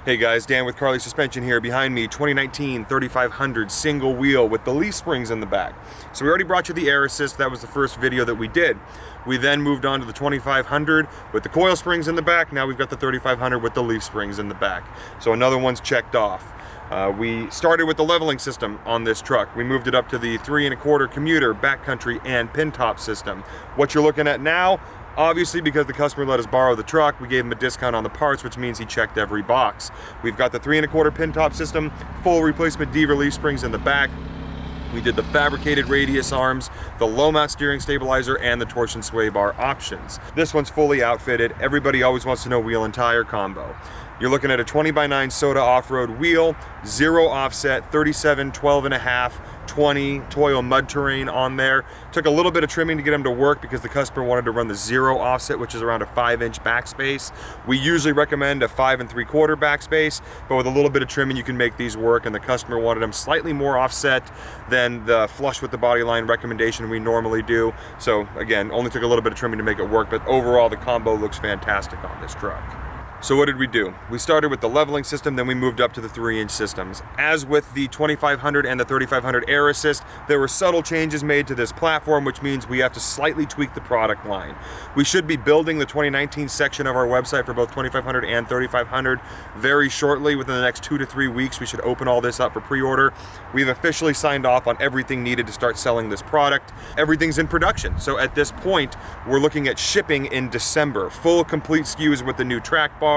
Hey guys, Dan with Carli Suspension here. Behind me, 2019 3500 single wheel with the leaf springs in the back. So we already brought you the air assist. That was the first video that we did. We then moved on to the 2500 with the coil springs in the back. Now we've got the 3500 with the leaf springs in the back. So another one's checked off. We started with the leveling system on this truck. We moved it up to the 3 1/4 commuter, backcountry, and pin top system. What you're looking at now, obviously because the customer let us borrow the truck, we gave him a discount on the parts, which means he checked every box. We've got the 3 1/4 pin top system, full replacement D relief springs in the back. We did the fabricated radius arms, the low mount steering stabilizer, and the torsion sway bar options. This one's fully outfitted. Everybody always wants to know wheel and tire combo. You're looking at a 20x9 Soda off-road wheel, 0 offset, 37, 12.5, 20 Toyo mud terrain on there. Took a little bit of trimming to get them to work because the customer wanted to run the 0 offset, which is around a 5-inch backspace. We usually recommend a 5 3/4 backspace, but with a little bit of trimming you can make these work, and the customer wanted them slightly more offset than the flush with the body line recommendation we normally do. So again, only took a little bit of trimming to make it work, but overall the combo looks fantastic on this truck. So what did we do? We started with the leveling system, then we moved up to the 3-inch systems. As with the 2500 and the 3500 Air Assist, there were subtle changes made to this platform, which means we have to slightly tweak the product line. We should be building the 2019 section of our website for both 2500 and 3500 very shortly. Within the next 2 to 3 weeks, we should open all this up for pre-order. We've officially signed off on everything needed to start selling this product. Everything's in production. So at this point, we're looking at shipping in December. Full complete SKUs with the new track bar,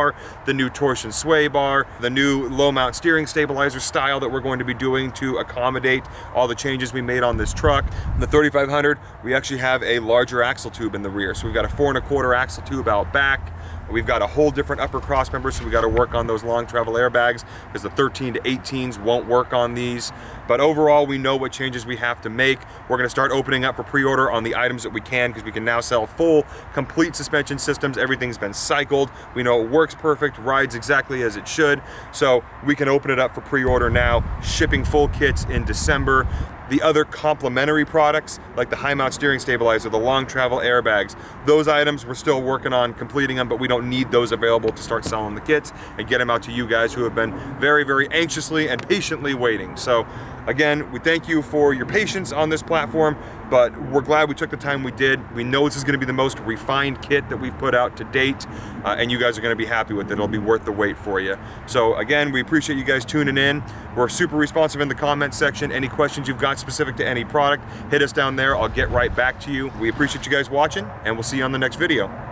the new torsion sway bar, the new low mount steering stabilizer style that we're going to be doing to accommodate all the changes we made on this truck. In the 3500, we actually have a larger axle tube in the rear. So we've got a 4 1/4 axle tube out back. We've got a whole different upper cross member, so we got to work on those long travel airbags because the 13 to 18s won't work on these. But overall, we know what changes we have to make. We're going to start opening up for pre-order on the items that we can, because we can now sell full, complete suspension systems. Everything's been cycled. We know it works perfect, rides exactly as it should. So we can open it up for pre-order now, shipping full kits in December. The other complementary products, like the high mount steering stabilizer, the long travel airbags, those items we're still working on completing them, but we don't need those available to start selling the kits and get them out to you guys who have been very, very anxiously and patiently waiting. So again, we thank you for your patience on this platform, but we're glad we took the time we did. We know this is going to be the most refined kit that we've put out to date, and you guys are going to be happy with it. It'll be worth the wait for you. So again, we appreciate you guys tuning in. We're super responsive in the comment section. Any questions you've got specific to any product, hit us down there. I'll get right back to you. We appreciate you guys watching, and we'll see you on the next video.